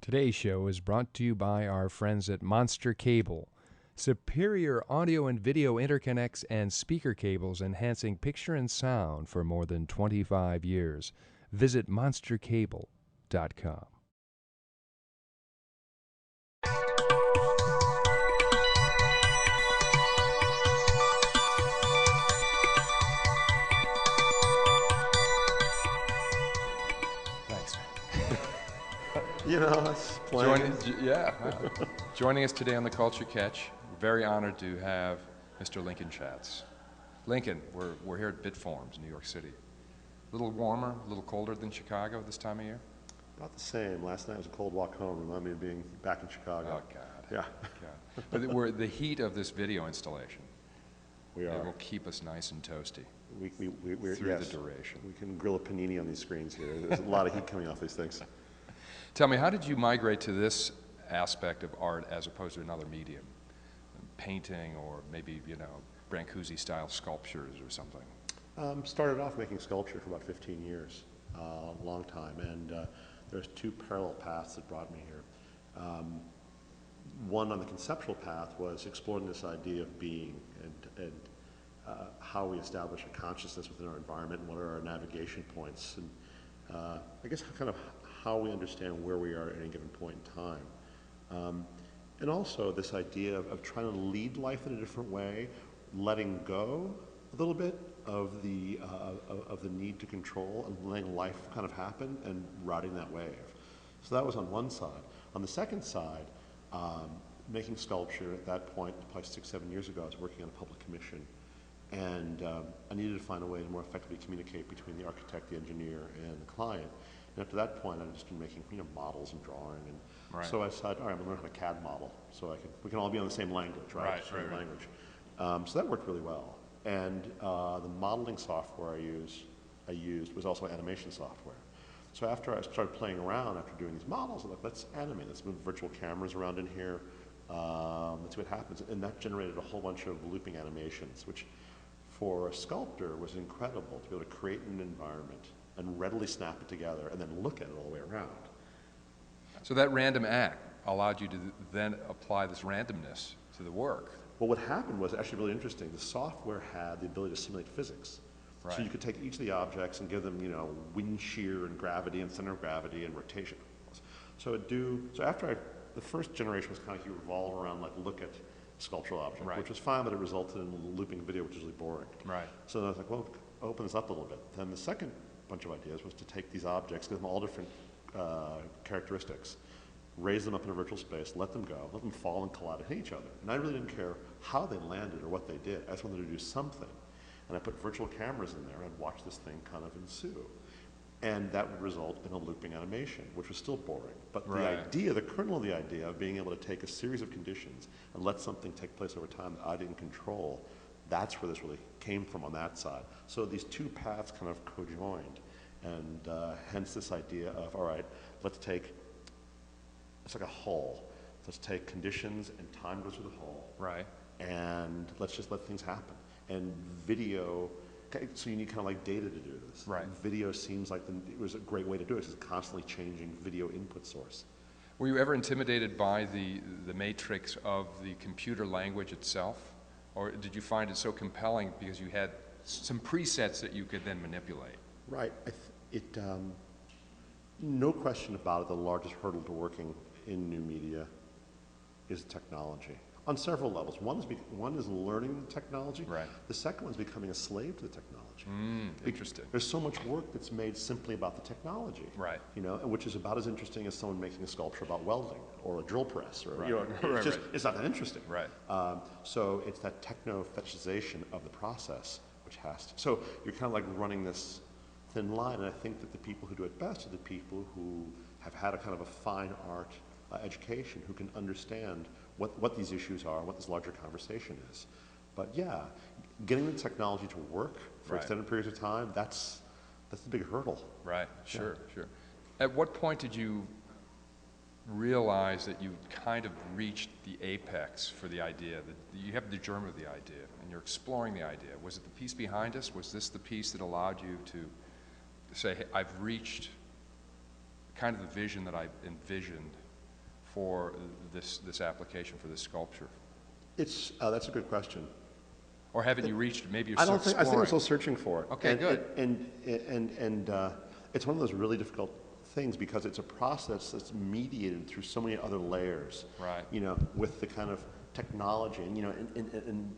Today's show is brought to you by our friends at Monster Cable. Superior audio and video interconnects and speaker cables enhancing picture and sound for more than 25 years. Visit monstercable.com. Thanks. You know, it's playing. Joining us today on the Culture Catch, we're very honored to have Mr. Lincoln Schatz. Lincoln, we're here at Bitforms, New York City. A little warmer, a little colder than Chicago this time of year? About the same. Last night was a cold walk home. Reminded me of being back in Chicago. Oh, God. Yeah. God. But we're the heat of this video installation. We are. It will keep us nice and toasty We're through yes, the duration. We can grill a panini on these screens here. There's a lot of heat coming off these things. Tell me, how did you migrate to this aspect of art as opposed to another medium? Painting or maybe, Brancusi-style sculptures or something? Started off making sculpture for about 15 years, a long time, and there's two parallel paths that brought me here. One on the conceptual path was exploring this idea of being and how we establish a consciousness within our environment and what are our navigation points, and I guess kind of how we understand where we are at any given point in time. And also this idea of trying to lead life in a different way, letting go a little bit of the need to control and letting life kind of happen and riding that wave. So that was on one side. On the second side, making sculpture at that point, probably 6-7 years ago, I was working on a public commission. And I needed to find a way to more effectively communicate between the architect, the engineer, and the client. And up to that point, I'd just been making models and drawing. And right. So I decided, all right, I'm going to learn how to CAD model, so we can all be on the same language, right? Right. Language. So that worked really well. And the modeling software I used was also animation software. So after I started playing around, after doing these models, I thought, let's animate. Let's move virtual cameras around in here. Let's see what happens. And that generated a whole bunch of looping animations, which for a sculptor was incredible to be able to create an environment and readily snap it together and then look at it all the way around. So that random act allowed you to then apply this randomness to the work. Well, what happened was actually really interesting. The software had the ability to simulate physics. Right. So you could take each of the objects and give them, wind shear and gravity and center of gravity and rotation. So after the first generation was kind of you revolve around look at sculptural object, right. which was fine, but it resulted in a looping video, which was really boring. Right. So I was like, well, open this up a little bit. Then the second bunch of ideas was to take these objects, give them all different characteristics, raise them up in a virtual space, let them go, let them fall and collide and hit each other. And I really didn't care how they landed or what they did. I just wanted to do something. And I put virtual cameras in there and watch this thing kind of ensue. And that would result in a looping animation, which was still boring. But right. the kernel of the idea of being able to take a series of conditions and let something take place over time that I didn't control, that's where this really came from on that side. So these two paths kind of co-joined. And hence this idea of, all right, it's like a hull. Let's take conditions and time goes through the hull. Right. And let's just let things happen. And video, so you need kind of like data to do this. Right. Video seems like it was a great way to do it. It's constantly changing video input source. Were you ever intimidated by the matrix of the computer language itself? Or did you find it so compelling because you had some presets that you could then manipulate? Right. No question about it, the largest hurdle to working in new media is technology. On several levels. One is learning the technology. Right. The second one is becoming a slave to the technology. Interesting. There's so much work that's made simply about the technology. Right. And which is about as interesting as someone making a sculpture about welding or a drill press. Or, Right. It's not that interesting. Right. So it's that techno-fetishization of the process which has to. So you're kind of like running this thin line, and I think that the people who do it best are the people who have had a kind of a fine art education, who can understand what these issues are, what this larger conversation is. But yeah, getting the technology to work for extended periods of time, that's the big hurdle. Right, sure. At what point did you realize that you kind of reached the apex for the idea, that you have the germ of the idea, and you're exploring the idea? Was it the piece behind us? Was this the piece that allowed you to say, hey, I've reached kind of the vision that I envisioned for this application, for this sculpture? That's a good question. Or haven't you reached, maybe you're I still don't think, I exploring? think we're still searching for it. Okay, good. And it's one of those really difficult things because it's a process that's mediated through so many other layers. Right. You know, with the kind of technology, and you know, and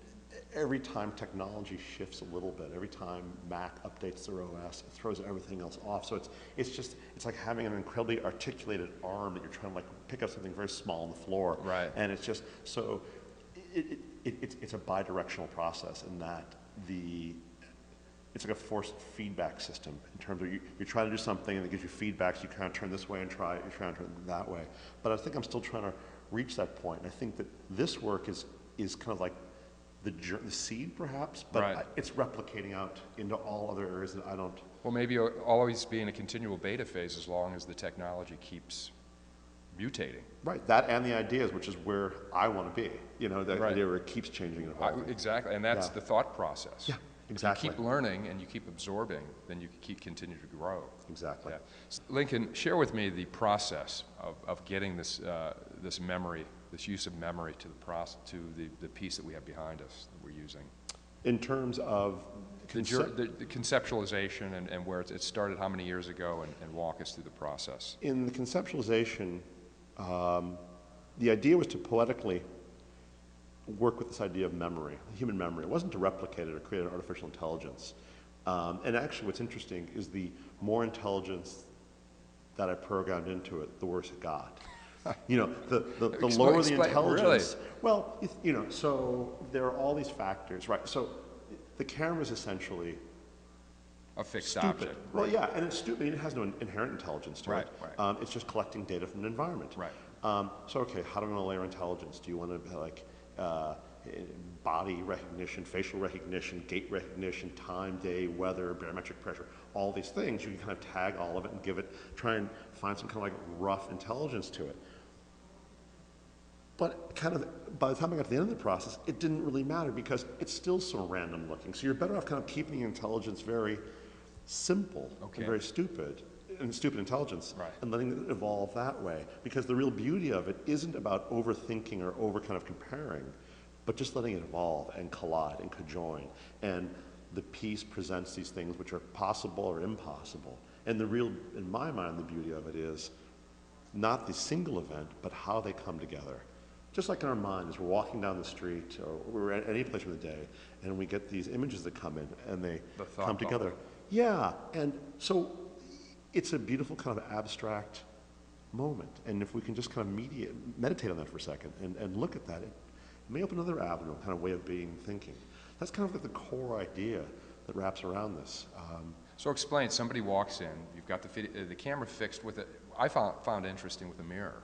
every time technology shifts a little bit, every time Mac updates their OS, it throws everything else off. So it's like having an incredibly articulated arm that you're trying to like pick up something very small on the floor. Right. And it's just so it's a bi-directional process in that it's like a forced feedback system in terms of you're trying to do something and it gives you feedback, so you kind of turn this way and try it, you try and turn it that way. But I think I'm still trying to reach that point. And I think that this work is kind of like the seed, perhaps, but right. It's replicating out into all other areas that I don't. Well, maybe you'll always be in a continual beta phase as long as the technology keeps mutating. Right, that and the ideas, which is where I want to be. You know, the right. idea where it keeps changing and evolving. Exactly, and that's the thought process. Yeah, exactly. If you keep learning and you keep absorbing, then you continue to grow. Exactly. Yeah. Lincoln, share with me the process of getting this this memory, this use of memory to the piece that we have behind us that we're using. In terms of the conceptualization and where it started, how many years ago, and walk us through the process. In the conceptualization, the idea was to poetically work with this idea of memory, human memory. It wasn't to replicate it or create an artificial intelligence. And actually what's interesting is the more intelligence that I programmed into it, the worse it got. You know, the lower the intelligence. Really? Well, you know, so there are all these factors, right? So the camera is essentially a fixed stupid. object. Well, right. yeah, and it's stupid. It has no inherent intelligence to it. Right. It's just collecting data from the environment. Right. So, okay, how do we want to layer intelligence? Do you want to like body recognition, facial recognition, gait recognition, time, day, weather, barometric pressure, all these things? You can kind of tag all of it and try and find some kind of like rough intelligence to it. But kind of by the time I got to the end of the process, it didn't really matter because it's still so random looking. So you're better off kind of keeping the intelligence very simple and very stupid intelligence, right. and letting it evolve that way. Because the real beauty of it isn't about overthinking or over kind of comparing, but just letting it evolve and collide and conjoin. And the piece presents these things which are possible or impossible. And the real, in my mind, the beauty of it is not the single event, but how they come together. Just like in our mind, as we're walking down the street or we're at any place in the day, and we get these images that come in and they come together. Yeah, and so it's a beautiful kind of abstract moment. And if we can just kind of meditate on that for a second and look at that, it may open another avenue, kind of way of being, thinking. That's kind of like the core idea that wraps around this. So explain, somebody walks in, you've got the camera fixed with it. I found interesting with a mirror,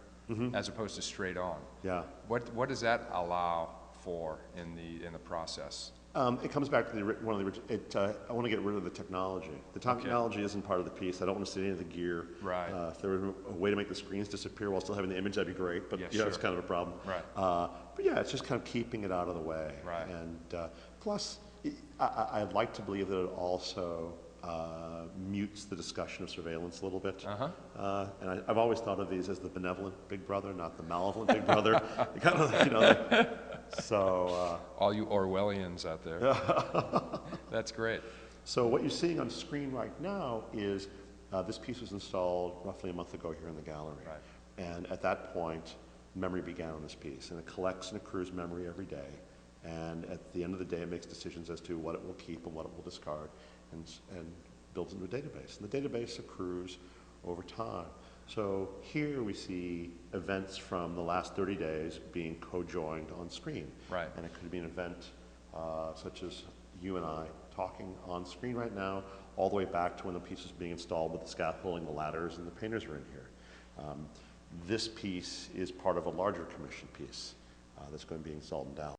as opposed to straight on. Yeah. What does that allow for in the process? It comes back to one of the original. I want to get rid of the technology. The technology isn't part of the piece. I don't want to see any of the gear. Right. If there was a way to make the screens disappear while still having the image, that'd be great. But sure. That's kind of a problem. Right. But yeah, it's just kind of keeping it out of the way. Right. And plus, I'd like to believe that it also mutes the discussion of surveillance a little bit. And I've always thought of these as the benevolent big brother, not the malevolent big brother. Kind of, you know. So all you Orwellians out there. That's great. So what you're seeing on screen right now is this piece was installed roughly a month ago here in the gallery. Right. And at that point, memory began on this piece. And it collects and accrues memory every day. And at the end of the day, it makes decisions as to what it will keep and what it will discard and builds into a database. And the database accrues over time. So here we see events from the last 30 days being co-joined on screen. Right. And it could be an event such as you and I talking on screen right now, all the way back to when the piece was being installed with the scaffolding, the ladders, and the painters are in here. This piece is part of a larger commission piece that's going to be installed in Dallas.